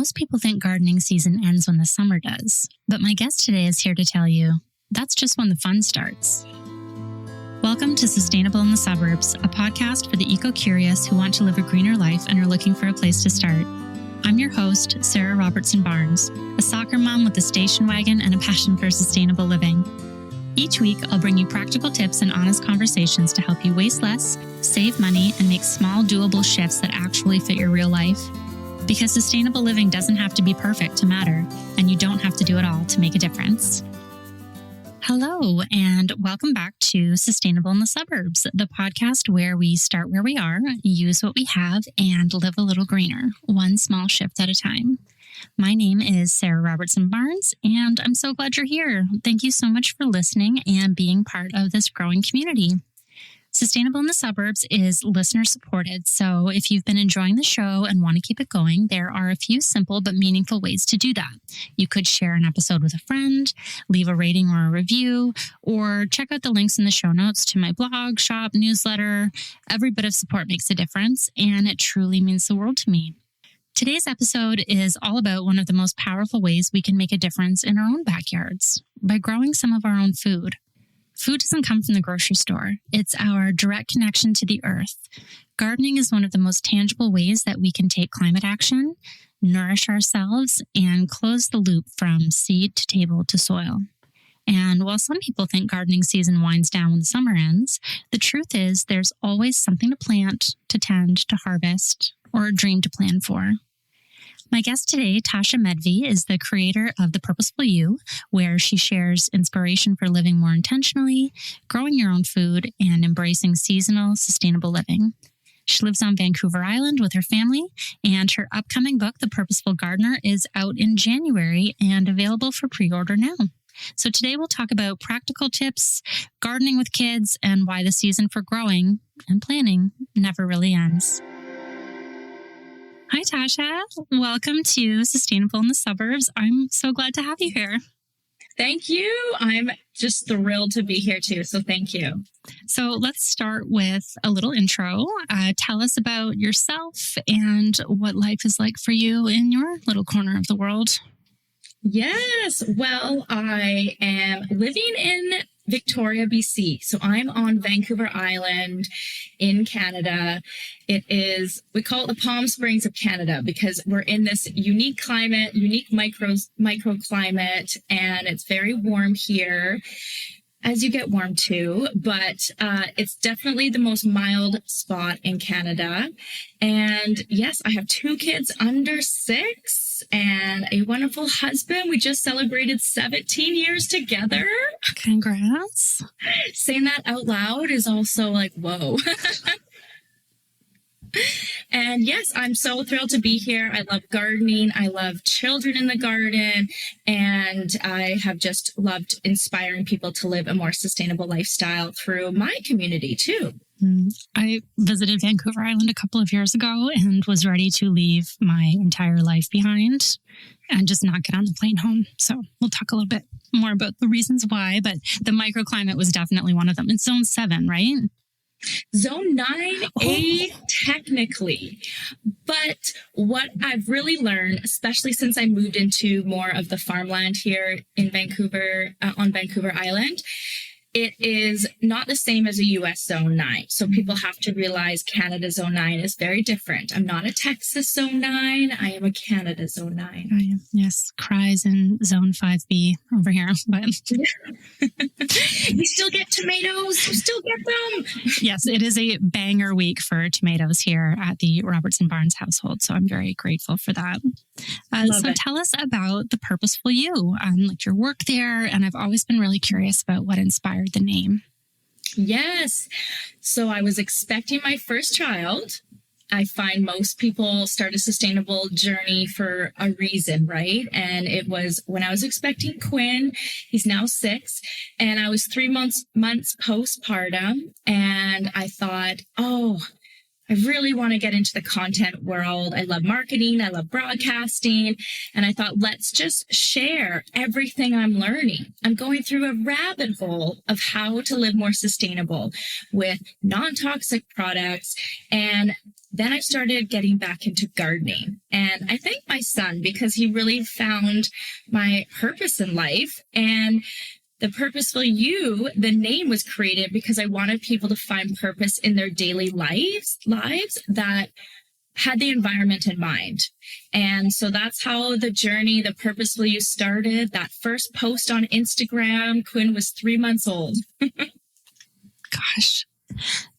Most people think gardening season ends when the summer does, but my guest today is here to tell you that's just when the fun starts. Welcome to Sustainable in the Suburbs, a podcast for the eco-curious who want to live a greener life and are looking for a place to start. I'm your host, Sarah Robertson Barnes, a soccer mom with a station wagon and a passion for sustainable living. Each week, I'll bring you practical tips and honest conversations to help you waste less, save money, and make small, doable shifts that actually fit your real life. Because sustainable living doesn't have to be perfect to matter, and you don't have to do it all to make a difference. Hello, and welcome back to Sustainable in the Suburbs, the podcast where we start where we are, use what we have, and live a little greener, one small shift at a time. My name is Sarah Robertson Barnes, and I'm so glad you're here. Thank you so much for listening and being part of this growing community. Sustainable in the Suburbs is listener supported, so if you've been enjoying the show and want to keep it going, there are a few simple but meaningful ways to do that. You could share an episode with a friend, leave a rating or a review, or check out the links in the show notes to my blog, shop, newsletter. Every bit of support makes a difference, and it truly means the world to me. Today's episode is all about one of the most powerful ways we can make a difference in our own backyards, by growing some of our own food. Food doesn't come from the grocery store. It's our direct connection to the earth. Gardening is one of the most tangible ways that we can take climate action, nourish ourselves, and close the loop from seed to table to soil. And while some people think gardening season winds down when the summer ends, the truth is there's always something to plant, to tend, to harvest, or a dream to plan for. My guest today, Tasha Medve, is the creator of the Purposeful You, where she shares inspiration for living more intentionally, growing your own food, and embracing seasonal, sustainable living. She lives on Vancouver Island with her family, and her upcoming book, The Purposeful Gardener, is out in January and available for pre-order now. So today we'll talk about practical tips, gardening with kids, and why the season for growing and planning never really ends. Hi, Tasha. Welcome to Sustainable in the Suburbs. I'm so glad to have you here. Thank you. I'm just thrilled to be here too. So thank you. So let's start with a little intro. Tell us about yourself and what life is like for you in your little corner of the world. Yes. Well, I am living in Victoria, BC. So I'm on Vancouver Island in Canada. It is, we call it the Palm Springs of Canada because we're in this unique climate, unique microclimate, and it's very warm here, as you get warm too, but it's definitely the most mild spot in Canada. And yes, I have 2 kids under 6 and a wonderful husband. We just celebrated 17 years together. Congrats. Saying that out loud is also like, whoa. And yes, I'm so thrilled to be here. I love gardening. I love children in the garden. And I have just loved inspiring people to live a more sustainable lifestyle through my community too. I visited Vancouver Island a couple of years ago and was ready to leave my entire life behind and just not get on the plane home. So we'll talk a little bit more about the reasons why, but the microclimate was definitely one of them. It's zone 7, right? Zone 9A, technically. But what I've really learned, especially since I moved into more of the farmland here in Vancouver, on Vancouver Island, it is not the same as a U.S. Zone 9. So people have to realize Canada Zone 9 is very different. I'm not a Texas Zone 9. I am a Canada Zone 9. Yes, cries in Zone 5B over here. But you still get tomatoes. You still get them. Yes, it is a banger week for tomatoes here at the Robertson Barnes household. So I'm very grateful for that. Tell us about the Purposeful You, like your work there. And I've always been really curious about what inspired the name. Yes. So I was expecting my first child. I find most people start a sustainable journey for a reason, right? And it was when I was expecting Quinn. He's now 6, and I was 3 months postpartum, and I thought, I really want to get into the content world. I love marketing. I love broadcasting. And I thought, let's just share everything I'm learning. I'm going through a rabbit hole of how to live more sustainable with non-toxic products. And then I started getting back into gardening. And I thank my son because he really found my purpose in life. And the Purposeful You, the name was created because I wanted people to find purpose in their daily lives that had the environment in mind. And so that's how the journey, the Purposeful You started. That first post on Instagram, Quinn was 3 months old. Gosh,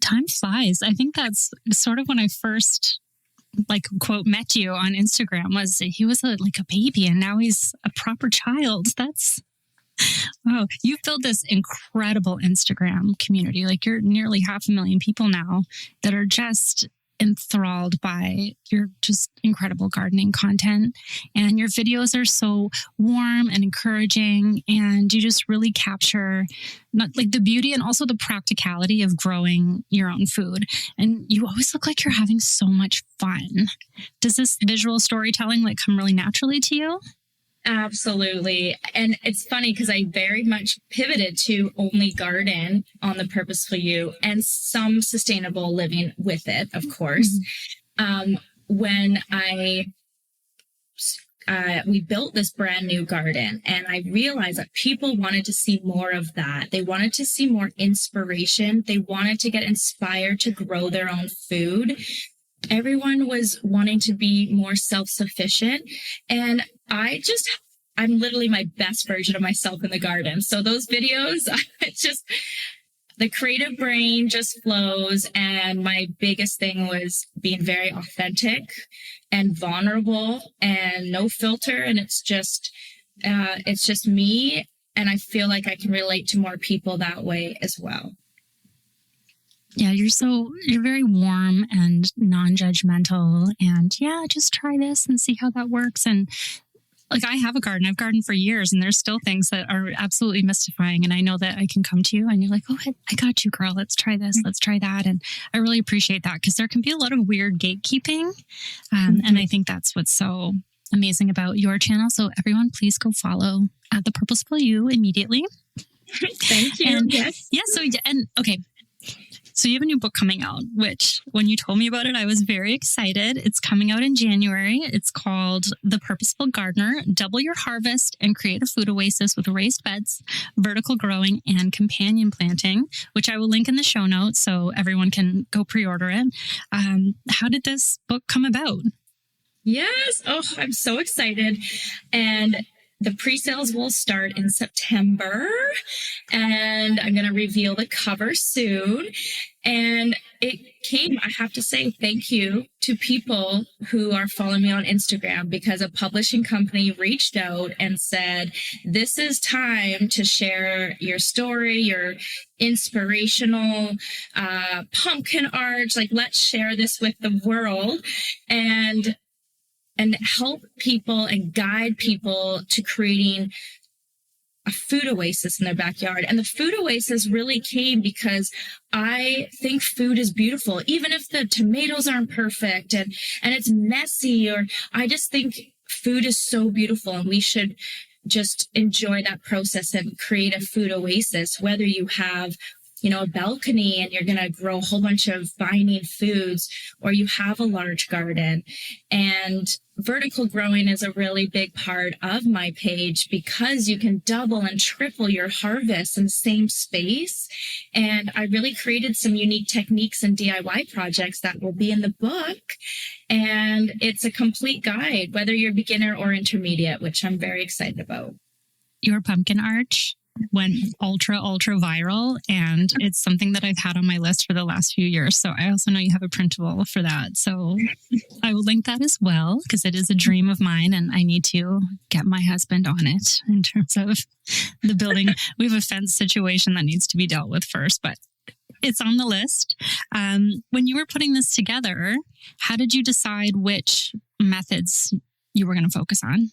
time flies. I think that's sort of when I first, like, quote, met you on Instagram. Was he was like a baby, and now he's a proper child. That's, wow. You've built this incredible Instagram community. Like, you're nearly 500,000 people now that are just enthralled by your just incredible gardening content. And your videos are so warm and encouraging, and you just really capture not like the beauty and also the practicality of growing your own food. And you always look like you're having so much fun. Does this visual storytelling like come really naturally to you? Absolutely. And it's funny because I very much pivoted to only garden on the Purposeful You and some sustainable living with it, of course. When we built this brand new garden, and I realized that people wanted to see more of that. They wanted to see more inspiration. They wanted to get inspired to grow their own food. Everyone was wanting to be more self-sufficient. And I'm literally my best version of myself in the garden. So those videos, it's just, the creative brain just flows. And my biggest thing was being very authentic and vulnerable and no filter. And it's just me. And I feel like I can relate to more people that way as well. Yeah, you're very warm and non-judgmental, and yeah, just try this and see how that works. And like, I have a garden. I've gardened for years, and there's still things that are absolutely mystifying. And I know that I can come to you and you're like, oh, I got you, girl. Let's try this. Let's try that. And I really appreciate that, because there can be a lot of weird gatekeeping. And I think that's what's so amazing about your channel. So everyone, please go follow The Purposeful You immediately. Thank you. And, yes. Yeah. Okay. So you have a new book coming out, which when you told me about it, I was very excited. It's coming out in January. It's called The Purposeful Gardener: Double Your Harvest and Create a Food Oasis with Raised Beds, Vertical Growing, and Companion Planting, which I will link in the show notes so everyone can go pre-order it. How did this book come about? Yes. Oh, I'm so excited. And the pre-sales will start in September, and I'm going to reveal the cover soon. And it came, I have to say thank you to people who are following me on Instagram, because a publishing company reached out and said, this is time to share your story, your inspirational pumpkin art. Like, let's share this with the world and help people and guide people to creating a food oasis in their backyard. And the food oasis really came because I think food is beautiful, even if the tomatoes aren't perfect and it's messy, or I just think food is so beautiful, and we should just enjoy that process and create a food oasis, whether you have a balcony and you're going to grow a whole bunch of binding foods, or you have a large garden. And vertical growing is a really big part of my page, because you can double and triple your harvest in the same space. And I really created some unique techniques and DIY projects that will be in the book. And it's a complete guide, whether you're beginner or intermediate, which I'm very excited about. Your pumpkin arch went ultra viral, and it's something that I've had on my list for the last few years. So I also know you have a printable for that. So I will link that as well, because it is a dream of mine, and I need to get my husband on it in terms of the building. We have a fence situation that needs to be dealt with first, but it's on the list. When you were putting this together, how did you decide which methods you were going to focus on?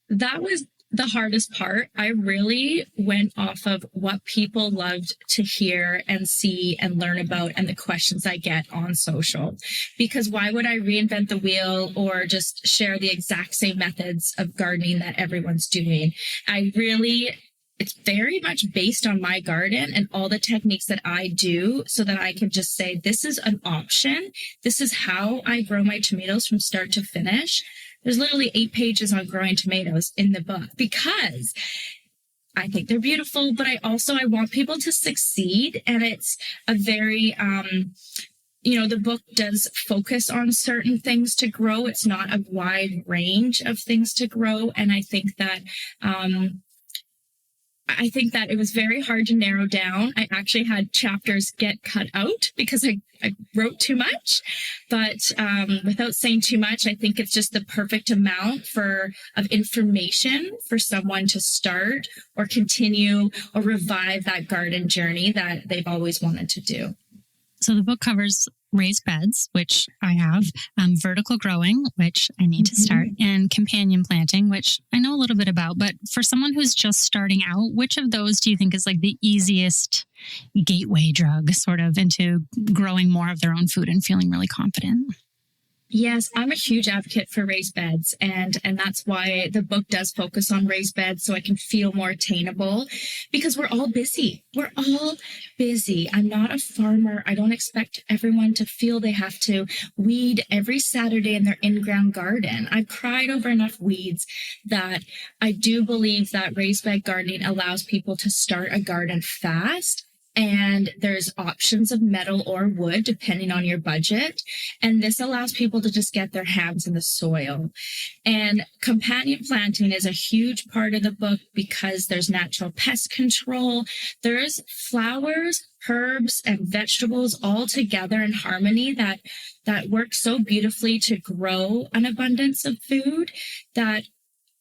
That was the hardest part. I really went off of what people loved to hear and see and learn about, and the questions I get on social. Because why would I reinvent the wheel or just share the exact same methods of gardening that everyone's doing? I really it's very much based on my garden and all the techniques that I do so that I can just say, this is an option. This is how I grow my tomatoes from start to finish. There's literally 8 pages on growing tomatoes in the book because I think they're beautiful, but I want people to succeed. And it's a very, the book does focus on certain things to grow. It's not a wide range of things to grow. And I think that it was very hard to narrow down. I actually had chapters get cut out because I wrote too much. But without saying too much, I think it's just the perfect amount of information for someone to start or continue or revive that garden journey that they've always wanted to do. So the book covers raised beds, which I have, vertical growing, which I need to start, and companion planting, which I know a little bit about. But for someone who's just starting out, which of those do you think is like the easiest gateway drug sort of into growing more of their own food and feeling really confident? Yes, I'm a huge advocate for raised beds, and that's why the book does focus on raised beds, so I can feel more attainable, because we're all busy. We're all busy. I'm not a farmer. I don't expect everyone to feel they have to weed every Saturday in their in-ground garden. I've cried over enough weeds that I do believe that raised bed gardening allows people to start a garden fast. And there's options of metal or wood, depending on your budget. And this allows people to just get their hands in the soil. And companion planting is a huge part of the book because there's natural pest control. There's flowers, herbs, and vegetables all together in harmony that work so beautifully to grow an abundance of food that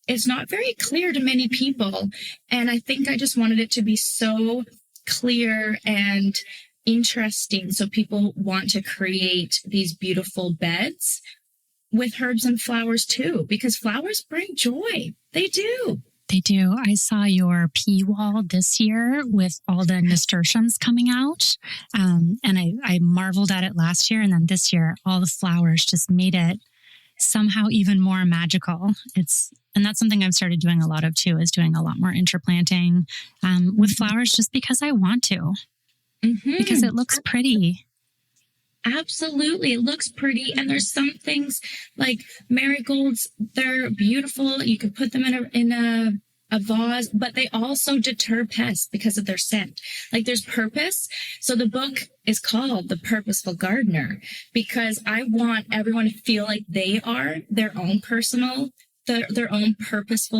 is not very clear to many people. And I think I just wanted it to be so clear and interesting so people want to create these beautiful beds with herbs and flowers too, because flowers bring joy. They do. They do. I saw your pea wall this year with all the nasturtiums coming out. And I marveled at it last year. And then this year, all the flowers just made it somehow even more magical. And that's something I've started doing a lot of too, is doing a lot more interplanting with flowers just because I want to, because it looks pretty. Absolutely. It looks pretty. And there's some things like marigolds, they're beautiful. You could put them in a vase, but they also deter pests because of their scent. Like there's purpose. So the book is called The Purposeful Gardener because I want everyone to feel like they are their own purposeful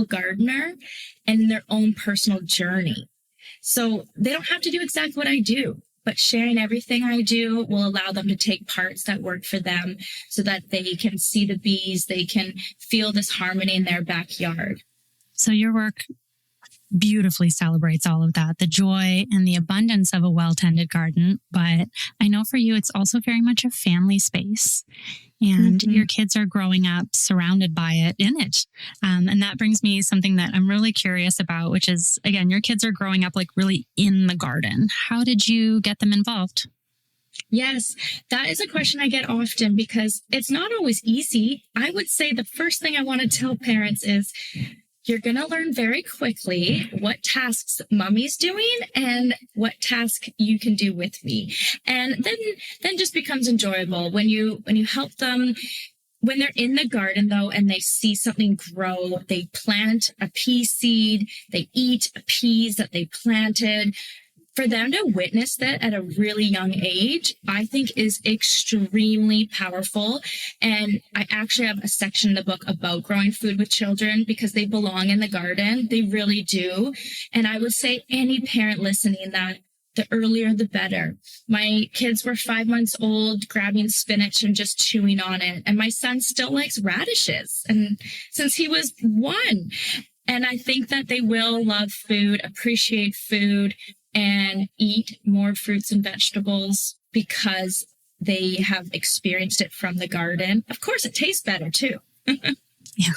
gardener and their own personal journey. So they don't have to do exactly what I do, but sharing everything I do will allow them to take parts that work for them so that they can see the bees, they can feel this harmony in their backyard. So your work beautifully celebrates all of that, the joy and the abundance of a well-tended garden. But I know for you, it's also very much a family space. And your kids are growing up surrounded by it, in it. And that brings me something that I'm really curious about, which is, again, your kids are growing up like really in the garden. How did you get them involved? Yes, that is a question I get often because it's not always easy. I would say the first thing I want to tell parents is you're going to learn very quickly what tasks mommy's doing and what task you can do with me. And then just becomes enjoyable when you help them. When they're in the garden, though, and they see something grow, they plant a pea seed, they eat peas that they planted. For them to witness that at a really young age, I think is extremely powerful. And I actually have a section in the book about growing food with children because they belong in the garden. They really do. And I would say any parent listening that the earlier, the better. My kids were 5 months old, grabbing spinach and just chewing on it. And my son still likes radishes. And since he was 1, and I think that they will love food, appreciate food, and eat more fruits and vegetables because they have experienced it from the garden. Of course, it tastes better too. Yeah.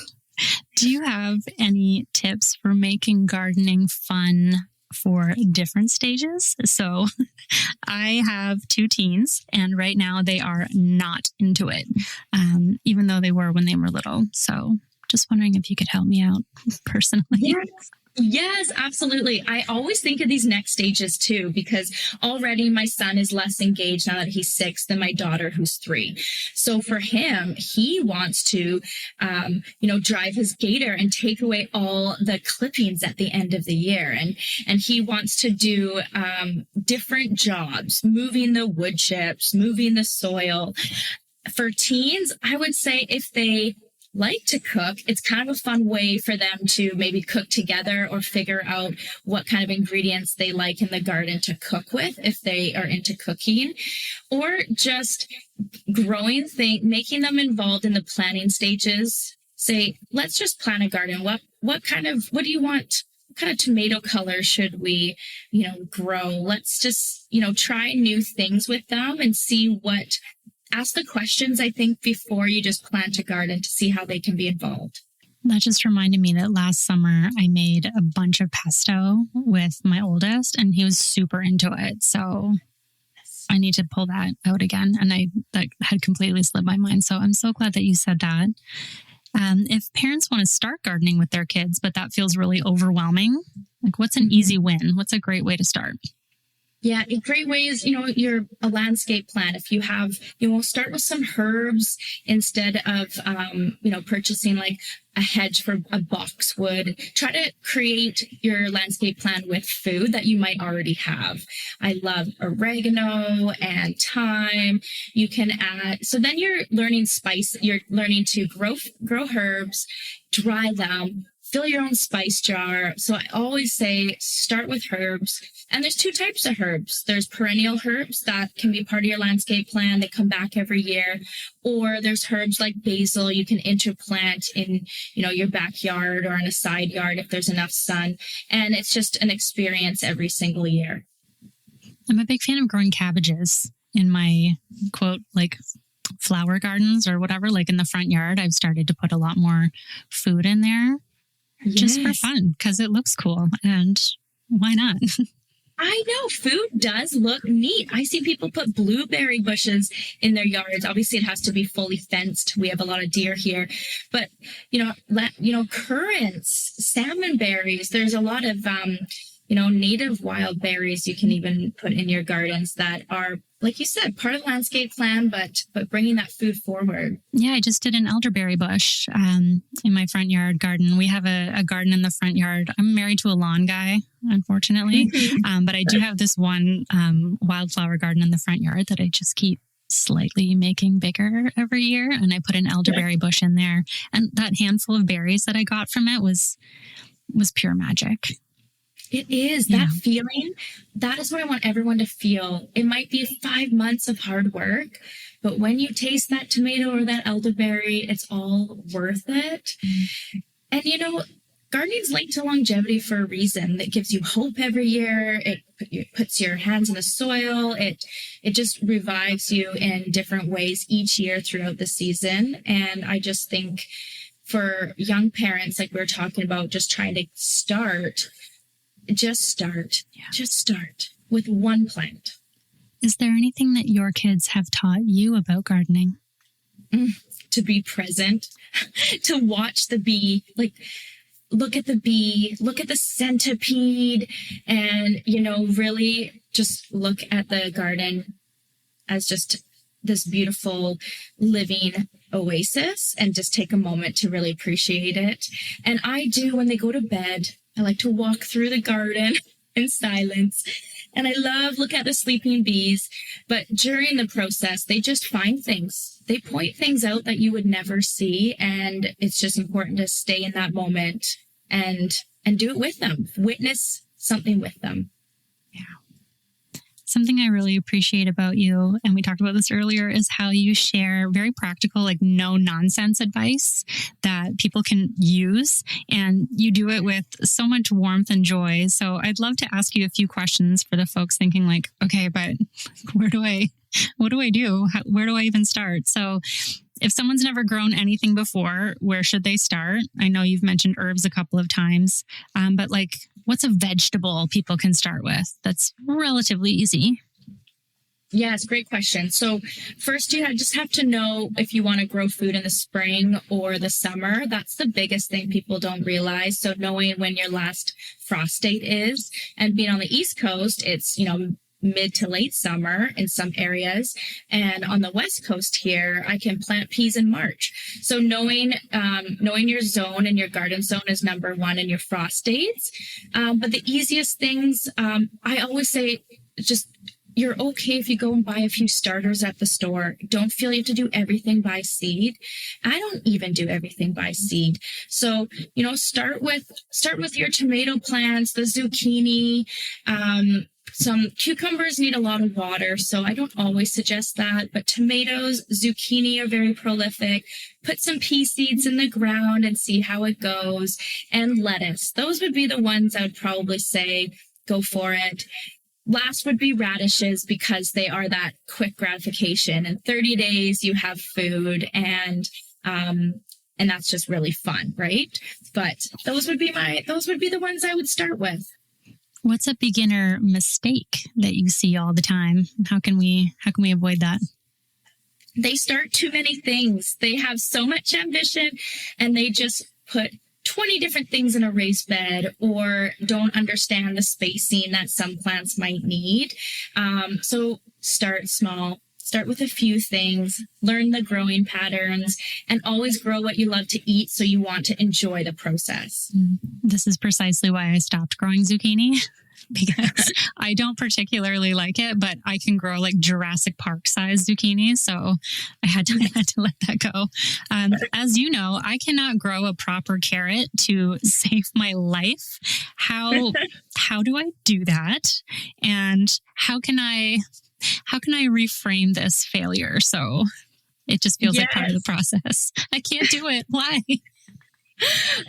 Do you have any tips for making gardening fun for different stages? So I have 2 teens and right now they are not into it, even though they were when they were little. So just wondering if you could help me out personally. Yes. Yes, absolutely. I always think of these next stages too, because already my son is less engaged now that he's 6 than my daughter who's 3. So for him, he wants to, drive his gator and take away all the clippings at the end of the year. And he wants to do, different jobs, moving the wood chips, moving the soil. For teens, I would say if they like to cook, it's kind of a fun way for them to maybe cook together or figure out what kind of ingredients they like in the garden to cook with if they are into cooking, or just making them involved in the planning stages. Say, let's just plant a garden. What do you want? What kind of tomato color should we, grow? Let's just, try new things with them and ask the questions, I think, before you just plant a garden to see how they can be involved. That just reminded me that last summer I made a bunch of pesto with my oldest and he was super into it. So I need to pull that out again. And that had completely slipped my mind. So I'm so glad that you said that. If parents want to start gardening with their kids, but that feels really overwhelming, like what's an easy win? What's a great way to start? Yeah, a great way is, you're a landscape plan. If you have, start with some herbs instead of, purchasing like a hedge for a boxwood. Try to create your landscape plan with food that you might already have. I love oregano and thyme. You can add, so then you're learning to grow herbs, dry them, fill your own spice jar. So I always say start with herbs. And there's 2 types of herbs. There's perennial herbs that can be part of your landscape plan. They come back every year. Or there's herbs like basil you can interplant in, your backyard or in a side yard if there's enough sun. And it's just an experience every single year. I'm a big fan of growing cabbages in my quote, like flower gardens or whatever, like in the front yard. I've started to put a lot more food in there just for fun because it looks cool. And why not? I know food does look neat. I see people put blueberry bushes in their yards. Obviously, it has to be fully fenced. We have a lot of deer here, but currants, salmon berries. There's a lot of native wild berries you can even put in your gardens that are, like you said, part of the landscape plan, but bringing that food forward. Yeah, I just did an elderberry bush in my front yard garden. We have a garden in the front yard. I'm married to a lawn guy, unfortunately, but I do have this one wildflower garden in the front yard that I just keep slightly making bigger every year. And I put an elderberry bush in there. And that handful of berries that I got from it was pure magic. It is that feeling. That is what I want everyone to feel. It might be 5 months of hard work, but when you taste that tomato or that elderberry, it's all worth it. And gardening's linked to longevity for a reason. That gives you hope every year. It puts your hands in the soil. It just revives you in different ways each year throughout the season. And I just think for young parents, like we were talking about, just trying to start. Just start with one plant. Is there anything that your kids have taught you about gardening? To be present, to watch the bee, like look at the bee, look at the centipede, and, really just look at the garden as just this beautiful living oasis and just take a moment to really appreciate it. And I do, when they go to bed, I like to walk through the garden in silence. And I look at the sleeping bees. But during the process, they just find things. They point things out that you would never see. And it's just important to stay in that moment and do it with them. Witness something with them. Yeah. Something I really appreciate about you, and we talked about this earlier, is how you share very practical, like no nonsense advice that people can use. And you do it with so much warmth and joy. So I'd love to ask you a few questions for the folks thinking like, okay, but what do I do? Where do I even start? So if someone's never grown anything before, where should they start? I know you've mentioned herbs a couple of times, but what's a vegetable people can start with that's relatively easy? Yes, great question. So first, just have to know if you want to grow food in the spring or the summer. That's the biggest thing people don't realize. So knowing when your last frost date is, and being on the East Coast, it's, mid to late summer in some areas. And on the West Coast here, I can plant peas in March. So knowing your zone and your garden zone is number one and your frost dates. But the easiest things, I always say, just you're okay if you go and buy a few starters at the store. Don't feel you have to do everything by seed. I don't even do everything by seed. So, start with your tomato plants, the zucchini. Some cucumbers need a lot of water, so I don't always suggest that. But tomatoes, zucchini are very prolific. Put some pea seeds in the ground and see how it goes. And lettuce. Those would be the ones I would probably say go for it. Last would be radishes because they are that quick gratification. In 30 days, you have food and that's just really fun, right? But those would be the ones I would start with. What's a beginner mistake that you see all the time? How can we avoid that? They start too many things. They have so much ambition and they just put 20 different things in a raised bed or don't understand the spacing that some plants might need. So start small, start with a few things, learn the growing patterns, and always grow what you love to eat so you want to enjoy the process. This is precisely why I stopped growing zucchini. Because I don't particularly like it, but I can grow like Jurassic Park size zucchini. So I had to let that go. As you know, I cannot grow a proper carrot to save my life. How do I do that? And how can I reframe this failure so it just feels like part of the process? I can't do it. Why?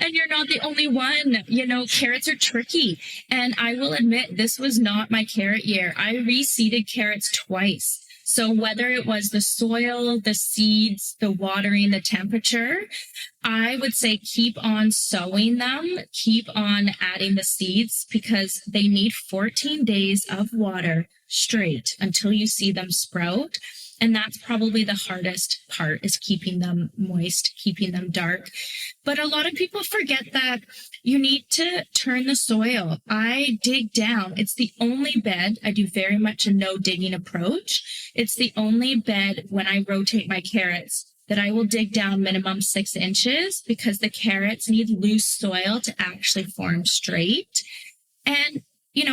And you're not the only one. Carrots are tricky. And I will admit, this was not my carrot year. I reseeded carrots twice. So whether it was the soil, the seeds, the watering, the temperature, I would say keep on sowing them, keep on adding the seeds because they need 14 days of water straight until you see them sprout. And that's probably the hardest part is keeping them moist, keeping them dark. But a lot of people forget that you need to turn the soil. I dig down. It's the only bed. I do very much a no digging approach. It's the only bed when I rotate my carrots that I will dig down minimum 6 inches because the carrots need loose soil to actually form straight. And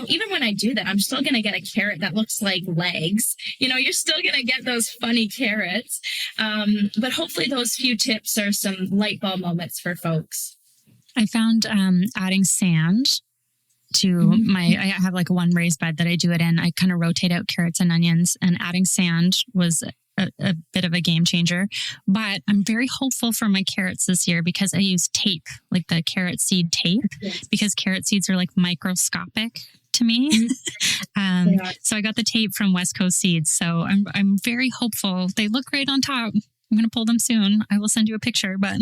even when I do that, I'm still going to get a carrot that looks like legs. You're still going to get those funny carrots. But hopefully those few tips are some light bulb moments for folks. I found adding sand to I have like one raised bed that I do it in. I kind of rotate out carrots and onions, and adding sand was a bit of a game changer. But I'm very hopeful for my carrots this year because I use tape, like the carrot seed tape, because carrot seeds are like microscopic to me. So I got the tape from West Coast Seeds. So I'm very hopeful. They look great on top. I'm going to pull them soon. I will send you a picture, but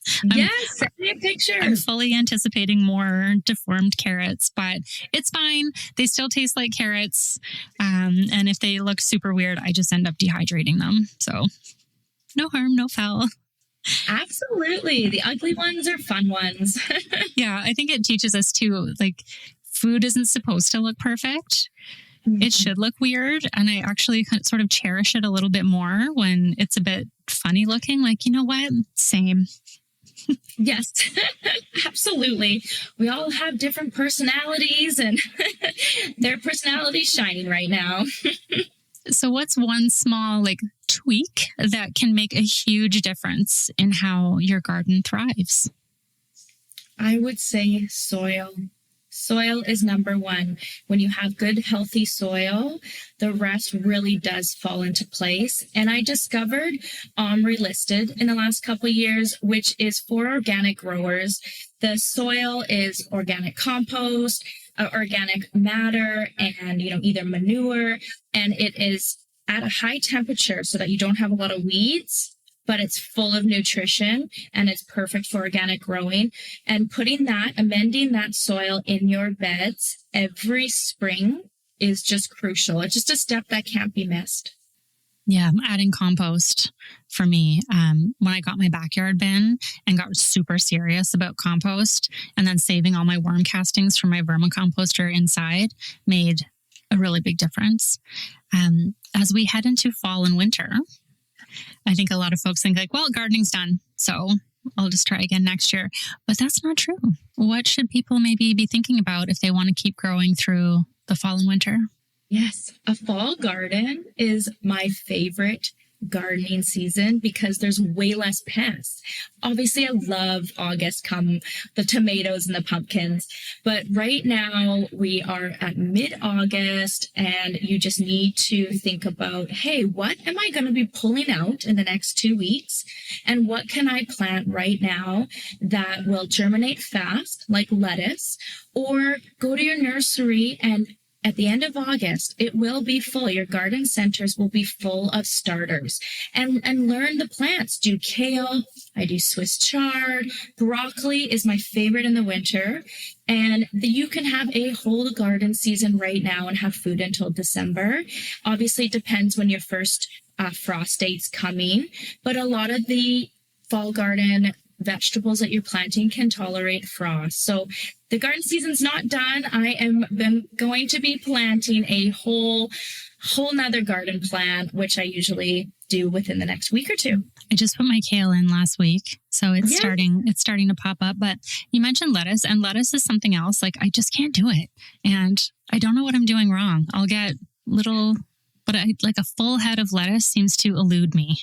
send me a picture. I'm fully anticipating more deformed carrots, but it's fine. They still taste like carrots. And if they look super weird, I just end up dehydrating them. So no harm, no foul. Absolutely. The ugly ones are fun ones. Yeah, I think it teaches us too, like food isn't supposed to look perfect. It should look weird. And I actually sort of cherish it a little bit more when it's a bit funny looking. Like, you know what? Same. Yes, absolutely. We all have different personalities and their personality's shining right now. So what's one small tweak that can make a huge difference in how your garden thrives? I would say soil. Soil is number one. When you have good, healthy soil, the rest really does fall into place. And I discovered Omri listed in the last couple of years, which is for organic growers. The soil is organic compost, organic matter, and either manure, and it is at a high temperature so that you don't have a lot of weeds, but it's full of nutrition and it's perfect for organic growing. And amending that soil in your beds every spring is just crucial. It's just a step that can't be missed. Yeah, adding compost for me. When I got my backyard bin and got super serious about compost, and then saving all my worm castings from my vermicomposter inside made a really big difference. As we head into fall and winter, I think a lot of folks think like, well, gardening's done, so I'll just try again next year. But that's not true. What should people maybe be thinking about if they want to keep growing through the fall and winter? Yes, a fall garden is my favorite gardening season because there's way less pests. Obviously, I love August, come the tomatoes and the pumpkins, but right now we are at mid-August and you just need to think about, hey, what am I going to be pulling out in the next 2 weeks? And what can I plant right now that will germinate fast, like lettuce, or go to your nursery and at the end of August, it will be full. Your garden centers will be full of starters and learn the plants. Do kale. I do Swiss chard. Broccoli is my favorite in the winter. And you can have a whole garden season right now and have food until December. Obviously, it depends when your first frost date's coming, but a lot of the fall garden vegetables that you're planting can tolerate frost. So the garden season's not done. I am going to be planting a whole nother garden plant, which I usually do within the next week or two. I just put my kale in last week, so it's starting to pop up. But you mentioned lettuce, and lettuce is something else. Like I just can't do it, and I don't know what I'm doing wrong. I'll get like a full head of lettuce seems to elude me.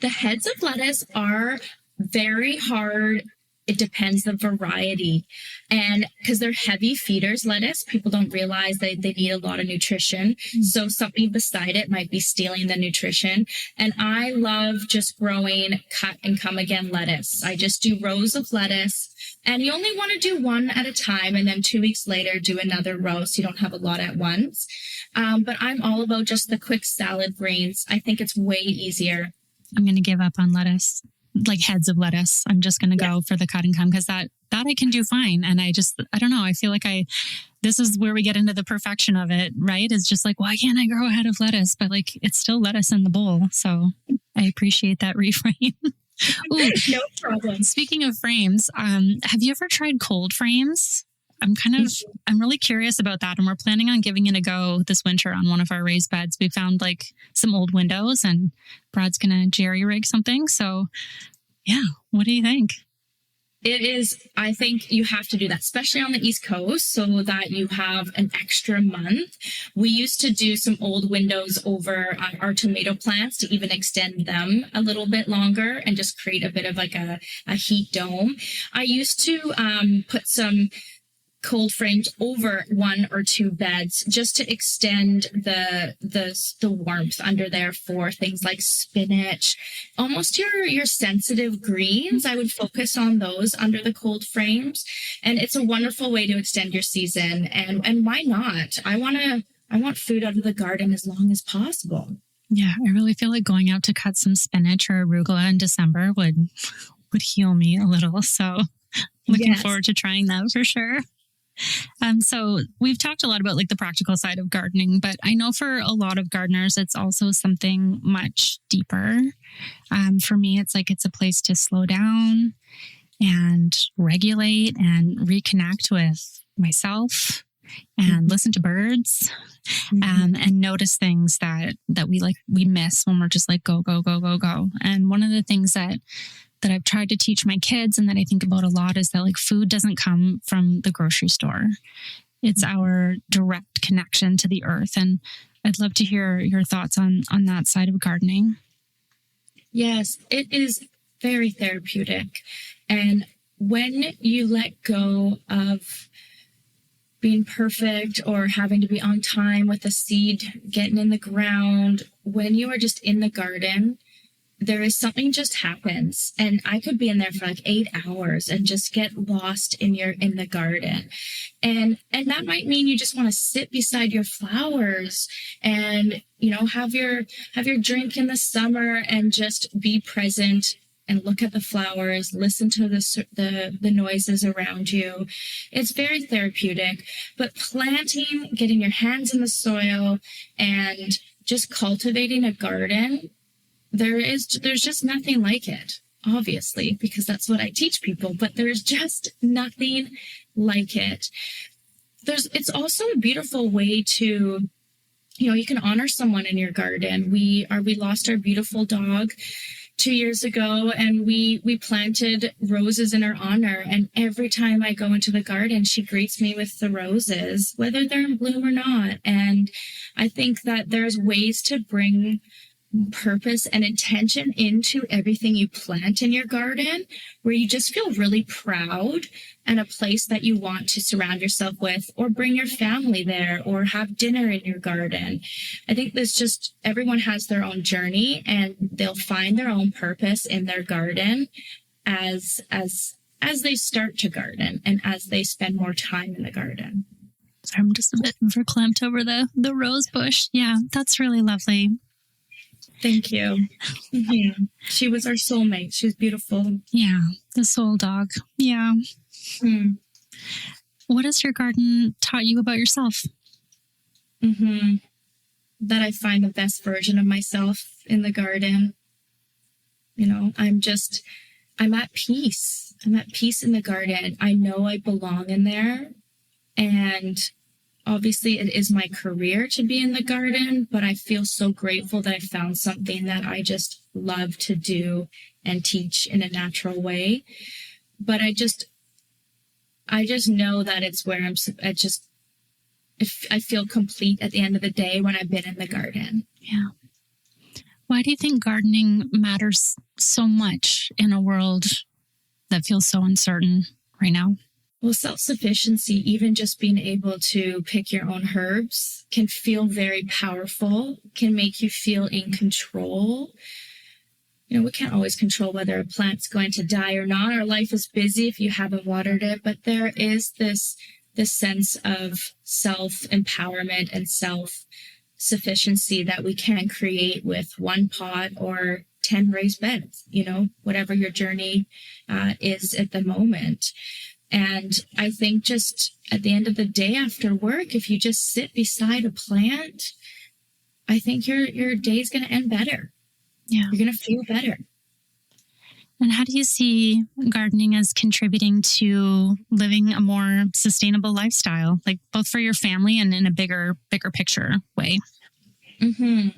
The heads of lettuce are very hard. It depends the variety. And because they're heavy feeders, lettuce, people don't realize they need a lot of nutrition. So something beside it might be stealing the nutrition. And I love just growing cut and come again lettuce. I just do rows of lettuce. And you only want to do one at a time. And then 2 weeks later, do another row so you don't have a lot at once. But I'm all about just the quick salad greens. I think it's way easier. I'm going to give up on lettuce. Like heads of lettuce. I'm just going to go for the cut and come because that I can do fine. And I don't know. I feel like this is where we get into the perfection of it, right? It's just like, why can't I grow a head of lettuce? But like, it's still lettuce in the bowl. So I appreciate that reframe. Ooh, no problem. Speaking of frames, have you ever tried cold frames? I'm really curious about that. And we're planning on giving it a go this winter on one of our raised beds. We found like some old windows and Brad's going to jerry rig something. So yeah, what do you think? It is, I think you have to do that, especially on the East Coast, so that you have an extra month. We used to do some old windows over our tomato plants to even extend them a little bit longer and just create a bit of like a heat dome. I used to put some cold frames over 1 or 2 beds just to extend the warmth under there for things like spinach, almost your sensitive greens. I would focus on those under the cold frames, and it's a wonderful way to extend your season. And why not? I want food out of the garden as long as possible. Yeah, I really feel like going out to cut some spinach or arugula in December would heal me a little. So looking forward to trying that for sure. So we've talked a lot about like the practical side of gardening, but I know for a lot of gardeners, it's also something much deeper. For me, it's a place to slow down and regulate and reconnect with myself and listen to birds, and notice things that we miss when we're just like, go, go, go, go, go. And one of the things that I've tried to teach my kids and that I think about a lot is that like food doesn't come from the grocery store. It's our direct connection to the earth. And I'd love to hear your thoughts on that side of gardening. Yes, it is very therapeutic. And when you let go of being perfect or having to be on time with a seed getting in the ground, when you are just in the garden, there is something just happens. And I could be in there for like 8 hours and just get lost in the garden. And that might mean you just want to sit beside your flowers and, have your drink in the summer and just be present and look at the flowers, listen to the noises around you. It's very therapeutic. But planting, getting your hands in the soil, and just cultivating a garden, there's just nothing like it, obviously, because that's what I teach people, but there's just nothing like it. It's also a beautiful way to, you can honor someone in your garden. We lost our beautiful dog 2 years ago, and we planted roses in her honor. And every time I go into the garden, she greets me with the roses, whether they're in bloom or not. And I think that there's ways to bring purpose and intention into everything you plant in your garden, where you just feel really proud and a place that you want to surround yourself with, or bring your family there, or have dinner in your garden. I think everyone has their own journey, and they'll find their own purpose in their garden as they start to garden and as they spend more time in the garden. So I'm just a bit verklempt over the rose bush. Yeah, that's really lovely. Thank you. Mm-hmm. She was our soulmate. She was beautiful. Yeah, the soul dog. Yeah. Mm. What has your garden taught you about yourself? Mm-hmm. That I find the best version of myself in the garden. I'm at peace. I'm at peace in the garden. I know I belong in there. And obviously, it is my career to be in the garden, but I feel so grateful that I found something that I just love to do and teach in a natural way. But I just know that it's where I feel complete at the end of the day when I've been in the garden. Yeah. Why do you think gardening matters so much in a world that feels so uncertain right now? Well, self-sufficiency, even just being able to pick your own herbs, can feel very powerful, can make you feel in control. We can't always control whether a plant's going to die or not. Our life is busy if you haven't watered it, but there is this sense of self-empowerment and self-sufficiency that we can create with one pot or 10 raised beds, whatever your journey is at the moment. And I think just at the end of the day after work, if you just sit beside a plant, I think your day's going to end better. Yeah. You're going to feel better. And how do you see gardening as contributing to living a more sustainable lifestyle, like both for your family and in a bigger picture way? Mm-hmm.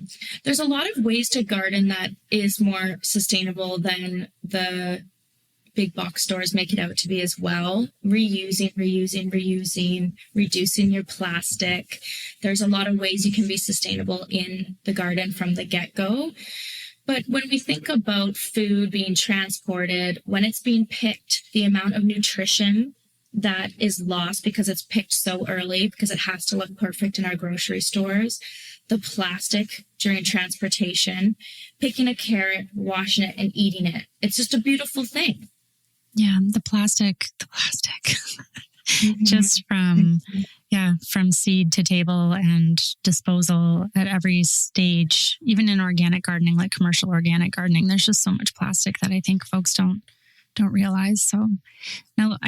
There's a lot of ways to garden that is more sustainable than the big box stores make it out to be as well. Reusing, reducing your plastic. There's a lot of ways you can be sustainable in the garden from the get-go. But when we think about food being transported, when it's being picked, the amount of nutrition that is lost because it's picked so early, because it has to look perfect in our grocery stores, the plastic during transportation, picking a carrot, washing it, and eating it. It's just a beautiful thing. Yeah, the plastic. Mm-hmm. Just from seed to table and disposal at every stage, even in organic gardening, like commercial organic gardening, there's just so much plastic that I think folks don't realize. So now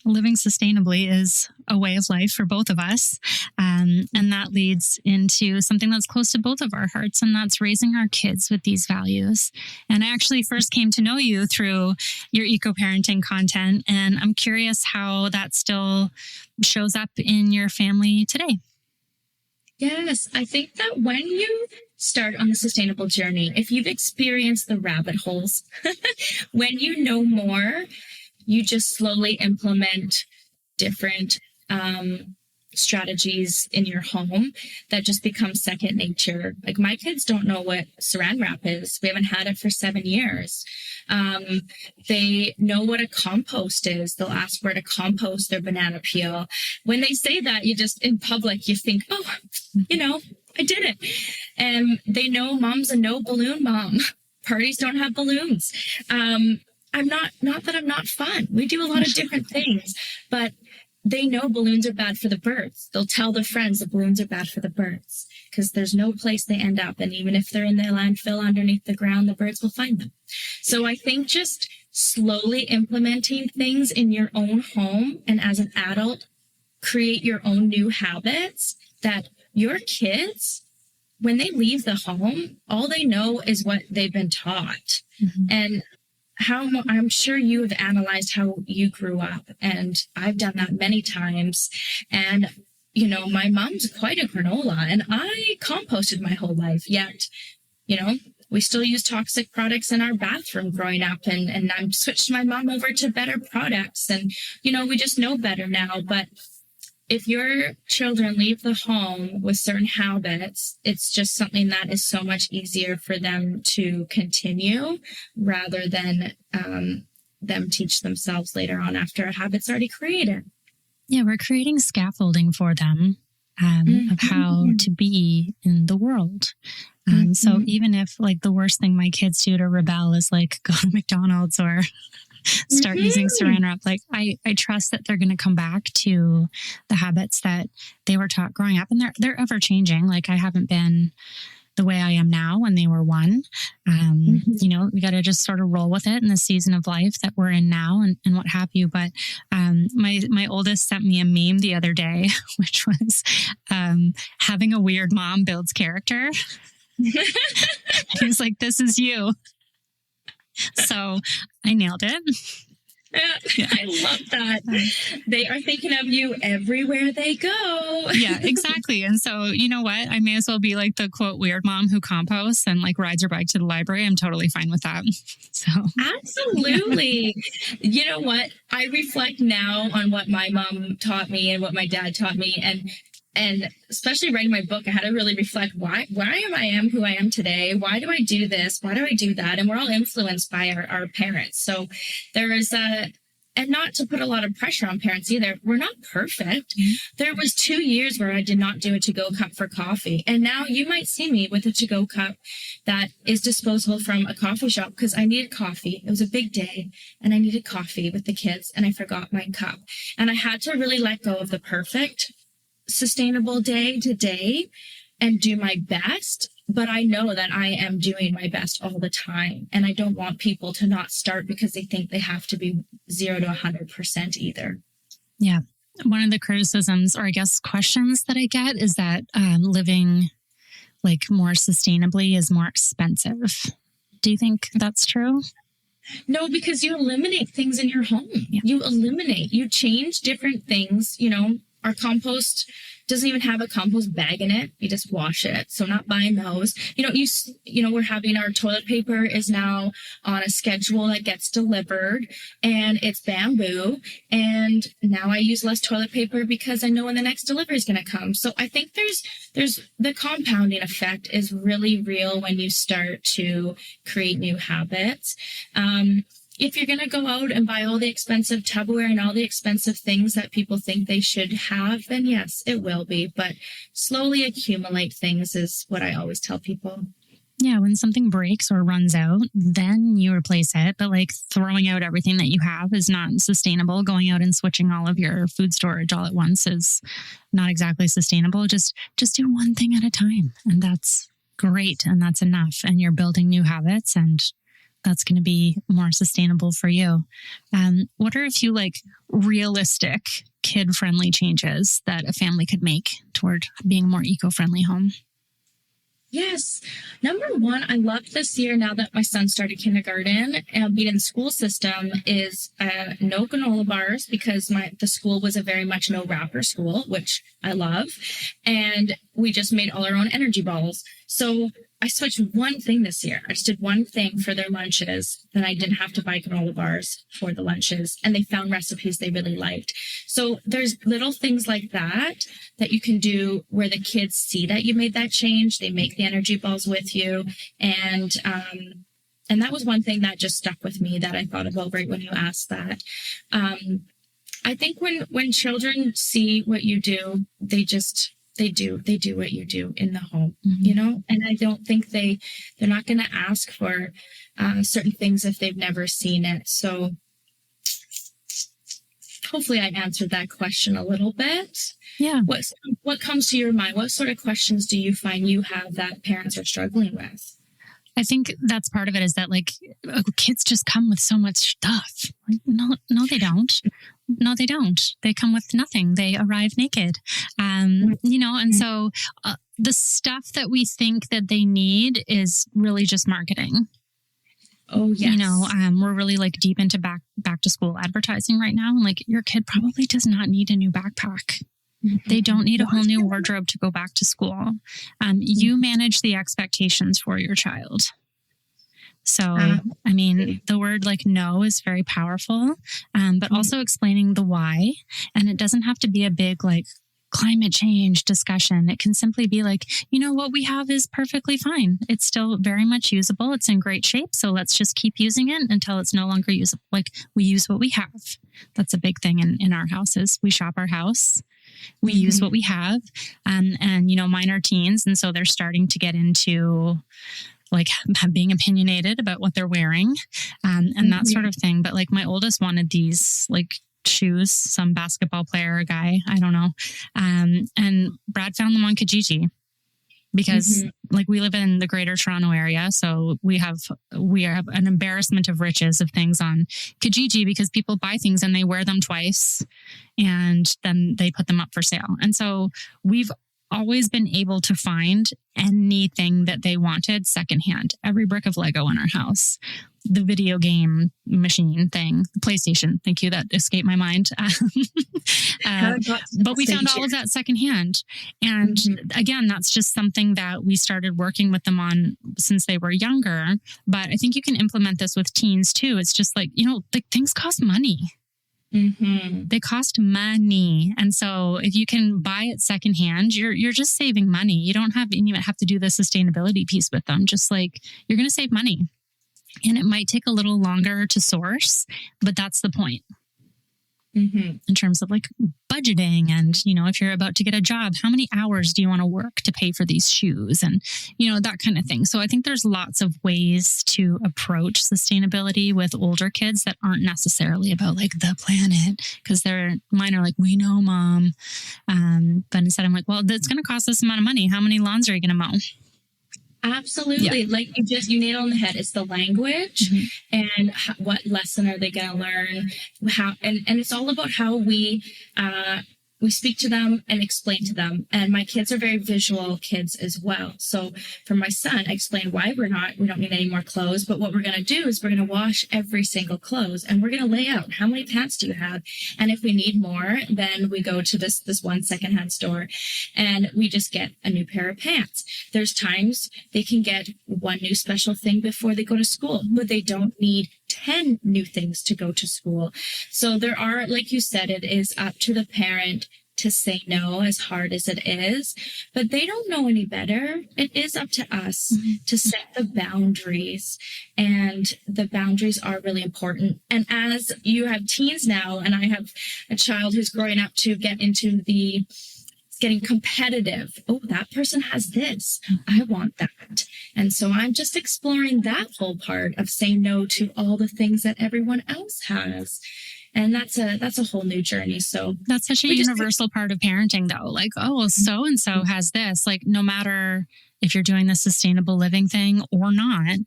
living sustainably is a way of life for both of us. And that leads into something that's close to both of our hearts, and that's raising our kids with these values. And I actually first came to know you through your eco-parenting content, and I'm curious how that still shows up in your family today. Yes, I think that when you start on the sustainable journey, if you've experienced the rabbit holes, when you know more, you just slowly implement different strategies in your home that just become second nature. Like my kids don't know what saran wrap is. We haven't had it for 7 years. They know what a compost is. They'll ask where to compost their banana peel. When they say that, you just, in public, you think, oh, I did it. And they know mom's a no balloon mom. Parties don't have balloons. I'm not that I'm not fun. We do a lot of different things, but they know balloons are bad for the birds. They'll tell their friends the balloons are bad for the birds because there's no place they end up. And even if they're in the landfill underneath the ground, the birds will find them. So I think just slowly implementing things in your own home and as an adult, create your own new habits that your kids, when they leave the home, all they know is what they've been taught. Mm-hmm. And I'm sure you have analyzed how you grew up, and I've done that many times. And, you know, my mom's quite a granola, and I composted my whole life, yet, you know, we still use toxic products in our bathroom growing up, and I'm switched my mom over to better products. And, you know, we just know better now. But if your children leave the home with certain habits, it's just something that is so much easier for them to continue rather than them teach themselves later on after a habit's already created. Yeah, we're creating scaffolding for them of how to be in the world. So even if like the worst thing my kids do to rebel is like go to McDonald's or start using saran wrap, like I trust that they're going to come back to the habits that they were taught growing up, and they're ever changing. Like I haven't been the way I am now when they were one. You know, we got to just sort of roll with it in the season of life that we're in now and what have you. But my oldest sent me a meme the other day, which was having a weird mom builds character. He was like, "This is you." So I nailed it. Yeah. I love that. They are thinking of you everywhere they go. Yeah, exactly. And so, you know what? I may as well be like the quote weird mom who composts and like rides her bike to the library. I'm totally fine with that. So absolutely. You know what? I reflect now on what my mom taught me and what my dad taught me, and especially writing my book, I had to really reflect why I am who I am today. Why do I do this? Why do I do that? And we're all influenced by our parents. So there is and not to put a lot of pressure on parents either. We're not perfect. Mm-hmm. There was 2 years where I did not do a to-go cup for coffee. And now you might see me with a to-go cup that is disposable from a coffee shop because I needed coffee. It was a big day and I needed coffee with the kids and I forgot my cup. And I had to really let go of the perfect sustainable day to day and do my best, but I know that I am doing my best all the time, and I don't want people to not start because they think they have to be 0 to 100% either. Yeah. One of the criticisms, or I guess questions that I get is that living like more sustainably is more expensive. Do you think that's true? No, because you eliminate things in your home. Yeah. You change different things, you know. Our compost doesn't even have a compost bag in it. You just wash it. So not buying those. You know, we're having our toilet paper is now on a schedule that gets delivered, and it's bamboo. And now I use less toilet paper because I know when the next delivery is going to come. So I think there's the compounding effect is really real when you start to create new habits. If you're going to go out and buy all the expensive Tupperware and all the expensive things that people think they should have, then yes, it will be. But slowly accumulate things is what I always tell people. Yeah, when something breaks or runs out, then you replace it. But like throwing out everything that you have is not sustainable. Going out and switching all of your food storage all at once is not exactly sustainable. Just do one thing at a time. And that's great. And that's enough. And you're building new habits, and that's going to be more sustainable for you. What are a few like realistic kid-friendly changes that a family could make toward being a more eco-friendly home? Yes. Number one, I love this year now that my son started kindergarten and being in the school system is no granola bars, because the school was a very much no wrapper school, which I love. And we just made all our own energy balls. So I switched one thing this year. I just did one thing for their lunches. Then I didn't have to buy granola bars for the lunches, and they found recipes they really liked. So there's little things like that you can do where the kids see that you made that change. They make the energy balls with you. And that was one thing that just stuck with me that I thought about right when you asked that. I think when children see what you do, they do what you do in the home, you know, and I don't think they're not going to ask for certain things if they've never seen it. So hopefully I answered that question a little bit. Yeah. What comes to your mind? What sort of questions do you find you have that parents are struggling with? I think that's part of it, is that like kids just come with so much stuff. Like, no, they don't. No, they don't. They come with nothing. They arrive naked. And so the stuff that we think that they need is really just marketing. Oh, yes. We're really like deep into back to school advertising right now. And like, your kid probably does not need a new backpack. They don't need a whole new wardrobe to go back to school. You manage the expectations for your child. So, the word like no is very powerful, but also explaining the why. And it doesn't have to be a big like climate change discussion. It can simply be like, what we have is perfectly fine. It's still very much usable. It's in great shape. So let's just keep using it until it's no longer usable. Like, we use what we have. That's a big thing in our houses. We shop our house. We use what we have. And mine are teens. And so they're starting to get into like being opinionated about what they're wearing, and that sort of thing. But like, my oldest wanted these like shoes, some basketball player guy, I don't know. And Brad found them on Kijiji because like, we live in the greater Toronto area. So we have an embarrassment of riches of things on Kijiji because people buy things and they wear them twice and then they put them up for sale. And so we've always been able to find anything that they wanted secondhand. Every brick of Lego in our house, the video game machine thing, the PlayStation. Thank you. That escaped my mind. But we found all of that secondhand. And again, that's just something that we started working with them on since they were younger. But I think you can implement this with teens too. It's just like, like, things cost money. They cost money. And so if you can buy it secondhand, you're just saving money. You don't even have to do the sustainability piece with them. Just like, you're going to save money. And it might take a little longer to source, but that's the point. In terms of like budgeting and, if you're about to get a job, how many hours do you want to work to pay for these shoes and, that kind of thing. So I think there's lots of ways to approach sustainability with older kids that aren't necessarily about like the planet, because mine are like, we know, Mom. But instead I'm like, well, that's going to cost this amount of money. How many lawns are you going to mow? Absolutely. Yeah. Like you nailed on the head. It's the language and what lesson are they going to learn? And it's all about how we speak to them and explain to them. And my kids are very visual kids as well. So for my son, I explained why we don't need any more clothes, but what we're going to do is we're going to wash every single clothes and we're going to lay out how many pants do you have? And if we need more, then we go to this one secondhand store and we just get a new pair of pants. There's times they can get one new special thing before they go to school, but they don't need 10 new things to go to school. So there are, like you said, it is up to the parent to say no, as hard as it is, but they don't know any better. It is up to us to set the boundaries, and the boundaries are really important. And as you have teens now, and I have a child who's growing up to get into getting competitive. Oh, that person has this. I want that. And so I'm just exploring that whole part of saying no to all the things that everyone else has. And that's a whole new journey. So that's such a universal part of parenting though. Like, oh, well, so-and-so has this. Like, no matter if you're doing the sustainable living thing or not,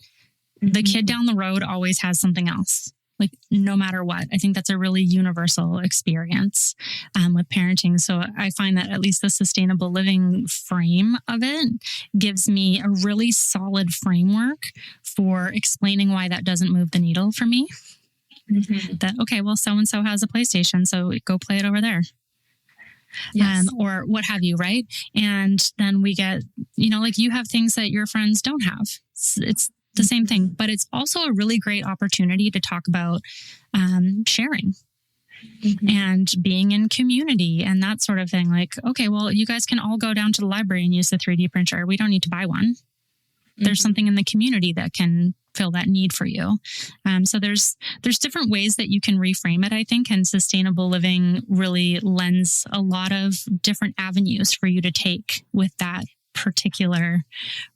the kid down the road always has something else. Like, no matter what. I think that's a really universal experience with parenting. So I find that at least the sustainable living frame of it gives me a really solid framework for explaining why that doesn't move the needle for me. That, okay, well, so-and-so has a PlayStation, so go play it over there. Yes. Or what have you, right? And then we get, like, you have things that your friends don't have. It's the same thing, but it's also a really great opportunity to talk about sharing and being in community and that sort of thing. Like, okay, well, you guys can all go down to the library and use the 3D printer. We don't need to buy one. There's something in the community that can fill that need for you. So there's different ways that you can reframe it, I think, and sustainable living really lends a lot of different avenues for you to take with that particular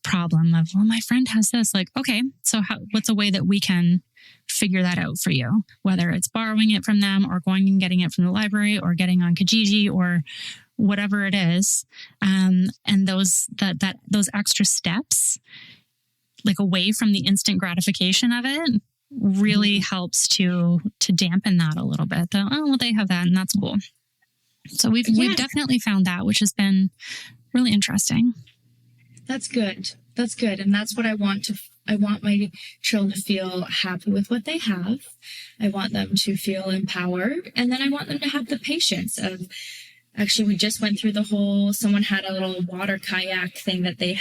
problem of, well, my friend has this. Like, okay, so what's a way that we can figure that out for you? Whether it's borrowing it from them or going and getting it from the library or getting on Kijiji or whatever it is. And those extra steps, like away from the instant gratification of it, really helps to dampen that a little bit. They have that and that's cool. So we've definitely found that, which has been really interesting. That's good. That's good. And that's what I want my children to feel happy with what they have. I want them to feel empowered. And then I want them to have the patience of, actually, we just went through someone had a little water kayak thing that they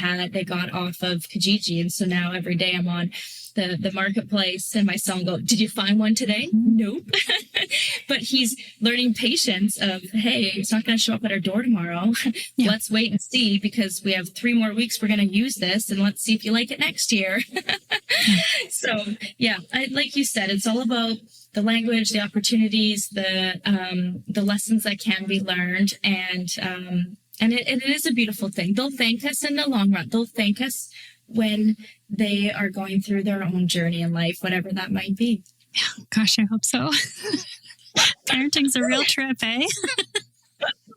got off of Kijiji. And so now every day I'm on the marketplace and my son go, did you find one today? Nope. But he's learning patience of, hey, it's not going to show up at our door tomorrow. Yeah. Let's wait and see, because we have 3 more weeks. We're going to use this, and let's see if you like it next year. So yeah, like you said, it's all about the language, the opportunities, the lessons that can be learned. And it is a beautiful thing. They'll thank us in the long run. They'll thank us when they are going through their own journey in life, whatever that might be. Yeah, gosh, I hope so. Parenting's a real trip, eh?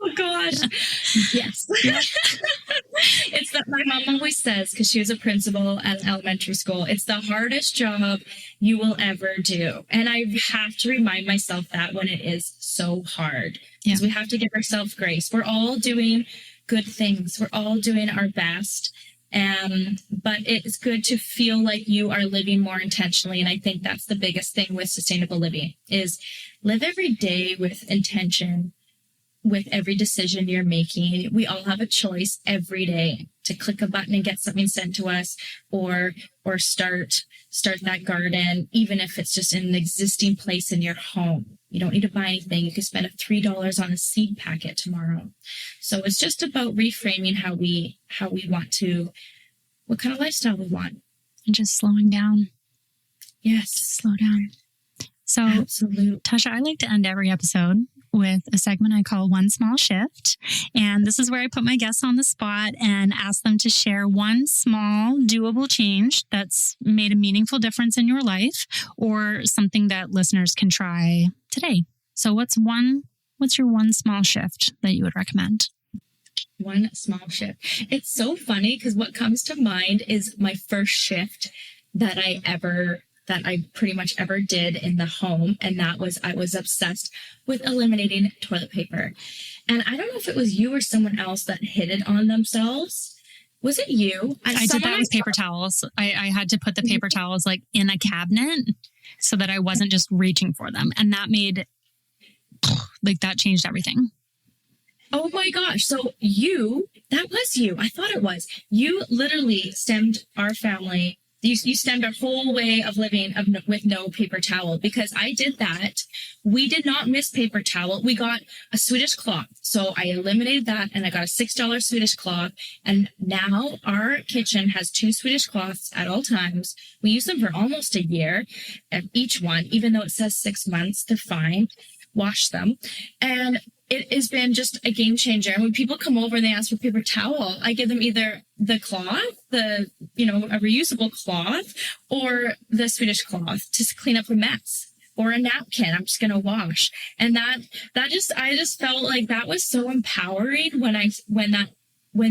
Oh gosh. Yes. Yeah. It's that my mom always says, because she was a principal at an elementary school, it's the hardest job you will ever do. And I have to remind myself that when it is so hard. Because we have to give ourselves grace. We're all doing good things. We're all doing our best. But it's good to feel like you are living more intentionally. And I think that's the biggest thing with sustainable living, is live every day with intention, with every decision you're making. We all have a choice every day to click a button and get something sent to us, or start that garden, even if it's just in an existing place in your home. You don't need to buy anything. You can spend $3 on a seed packet tomorrow. So it's just about reframing how we want to, what kind of lifestyle we want. And just slowing down. Yes. Just slow down. So, absolutely. Tasha, I like to end every episode with a segment I call One Small Shift. And this is where I put my guests on the spot and ask them to share one small doable change that's made a meaningful difference in your life, or something that listeners can try today. So what's your one small shift that you would recommend? One small shift. It's so funny because what comes to mind is my first shift that I pretty much ever did in the home. And that was, I was obsessed with eliminating toilet paper. And I don't know if it was you or someone else that hit it on themselves. Was it you? I did that with paper towels. I had to put the paper towels like in a cabinet so that I wasn't just reaching for them. And that that changed everything. Oh my gosh. So that was you. I thought it was. You literally stemmed our family. You stemmed our whole way of living with no paper towel, because I did that. We did not miss paper towel. We got a Swedish cloth. So I eliminated that and I got a $6 Swedish cloth. And now our kitchen has 2 Swedish cloths at all times. We use them for almost a year, each one, even though it says 6 months to wash them. And it has been just a game changer. And when people come over and they ask for paper towel, I give them either the cloth, a reusable cloth, or the Swedish cloth to clean up a mess, or a napkin I'm just going to wash. And I just felt like that was so empowering when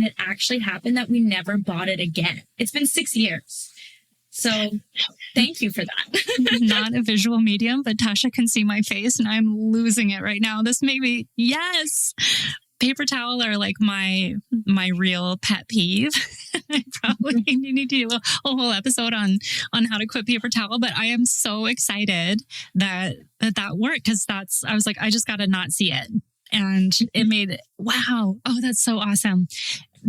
it actually happened, that we never bought it again. It's been 6 years. So thank you for that. Not a visual medium, but Tasha can see my face and I'm losing it right now. This made me, yes. Paper towel are like my real pet peeve. I probably need to do a whole episode on how to quit paper towel, but I am so excited that worked, because I was like, I just got to not see it. And it made, wow. Oh, that's so awesome.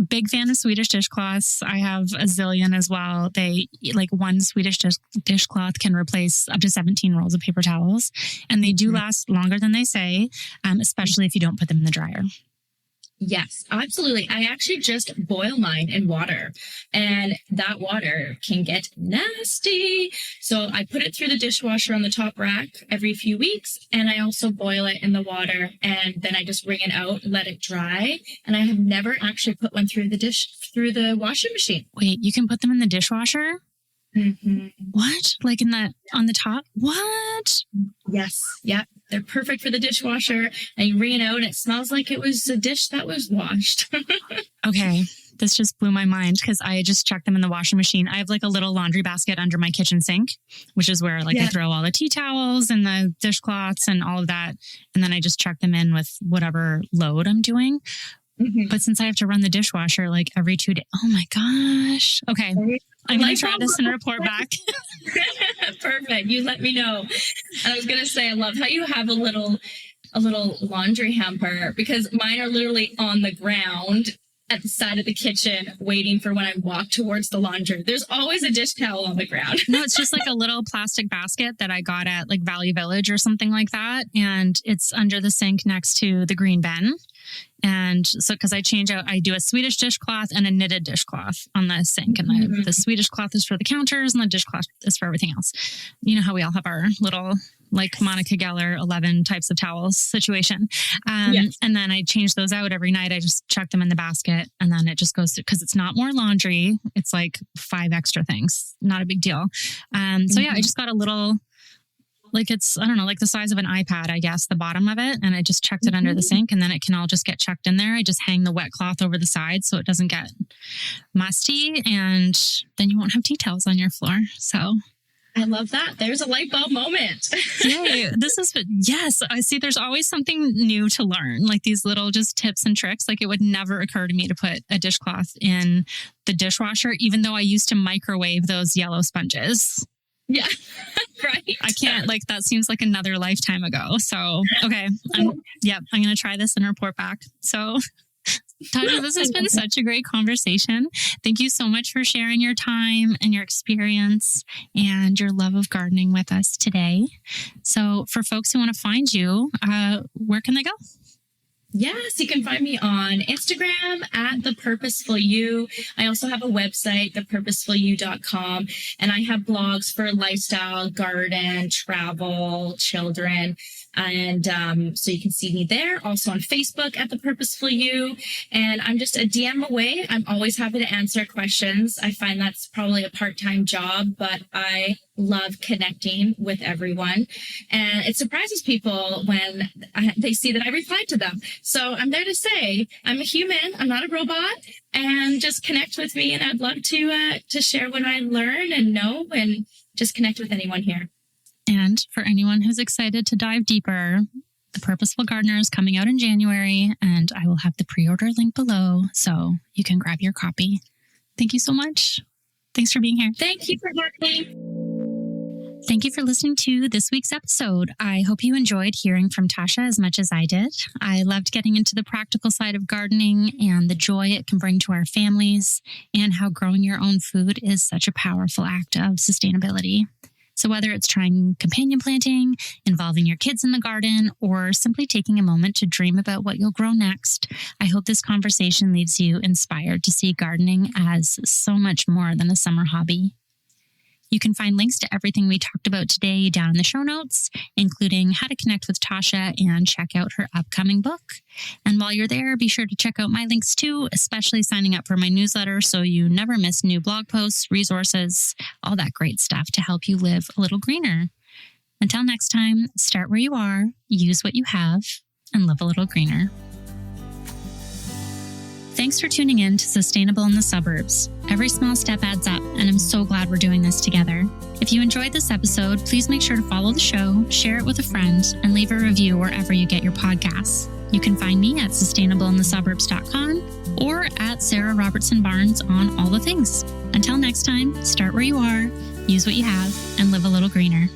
Big fan of Swedish dishcloths. I have a zillion as well. They, like, one Swedish dishcloth can replace up to 17 rolls of paper towels. And they do last longer than they say, especially if you don't put them in the dryer. Yes, absolutely. I actually just boil mine in water, and that water can get nasty. So I put it through the dishwasher on the top rack every few weeks, and I also boil it in the water, and then I just wring it out, let it dry. And I have never actually put one through the washing machine. Wait, you can put them in the dishwasher? Mm-hmm. What? Like on the top? What? Yes. Yep. they're perfect for the dishwasher, and you wring it out and it smells like it was a dish that was washed. Okay. This just blew my mind because I just checked them in the washing machine. I have like a little laundry basket under my kitchen sink, which is where I throw all the tea towels and the dishcloths and all of that. And then I just check them in with whatever load I'm doing. Mm-hmm. But since I have to run the dishwasher like every 2 days, oh my gosh. Okay. I'm going to try this and report back. Perfect. You let me know. And I was going to say, I love how you have a little laundry hamper, because mine are literally on the ground at the side of the kitchen waiting for when I walk towards the laundry. There's always a dish towel on the ground. No, it's just like a little plastic basket that I got at like Value Village or something like that. And it's under the sink next to the green bin. And so, because I do a Swedish dishcloth and a knitted dishcloth on the sink. And the Swedish cloth is for the counters and the dishcloth is for everything else. You know how we all have our little like Monica Geller 11 types of towels situation. Yes. And then I change those out every night. I just chuck them in the basket, and then it just goes because it's not more laundry. It's like 5 extra things. Not a big deal. So yeah, I just got a little, like it's, I don't know, like the size of an iPad, I guess, the bottom of it. And I just chucked it under the sink, and then it can all just get chucked in there. I just hang the wet cloth over the side so it doesn't get musty, and then you won't have tea towels on your floor. So I love that. There's a light bulb moment. Yay. Yes. I see there's always something new to learn, like these little just tips and tricks. Like it would never occur to me to put a dishcloth in the dishwasher, even though I used to microwave those yellow sponges. Yeah. Right. I can't, like, that seems like another lifetime ago. So, okay. I'm going to try this and report back. So Tasha, this has been such a great conversation. Thank you so much for sharing your time and your experience and your love of gardening with us today. So for folks who want to find you, where can they go? Yes, you can find me on Instagram at The Purposeful You. I also have a website, thepurposefulyou.com, and I have blogs for lifestyle, garden, travel, children. And so you can see me there. Also on Facebook at The Purposeful You. And I'm just a DM away. I'm always happy to answer questions. I find that's probably a part-time job, but I love connecting with everyone. And it surprises people when they see that I reply to them. So I'm there to say I'm a human. I'm not a robot. And just connect with me. And I'd love to share what I learn and know, and just connect with anyone here. And for anyone who's excited to dive deeper, The Purposeful Gardener is coming out in January, and I will have the pre-order link below so you can grab your copy. Thank you so much. Thanks for being here. Thank you for having me. Thank you for listening to this week's episode. I hope you enjoyed hearing from Tasha as much as I did. I loved getting into the practical side of gardening and the joy it can bring to our families, and how growing your own food is such a powerful act of sustainability. So whether it's trying companion planting, involving your kids in the garden, or simply taking a moment to dream about what you'll grow next, I hope this conversation leaves you inspired to see gardening as so much more than a summer hobby. You can find links to everything we talked about today down in the show notes, including how to connect with Tasha and check out her upcoming book. And while you're there, be sure to check out my links too, especially signing up for my newsletter so you never miss new blog posts, resources, all that great stuff to help you live a little greener. Until next time, start where you are, use what you have, and live a little greener. Thanks for tuning in to Sustainable in the Suburbs. Every small step adds up, and I'm so glad we're doing this together. If you enjoyed this episode, please make sure to follow the show, share it with a friend, and leave a review wherever you get your podcasts. You can find me at sustainableinthesuburbs.com or at Sarah Robertson Barnes on all the things. Until next time, start where you are, use what you have, and live a little greener.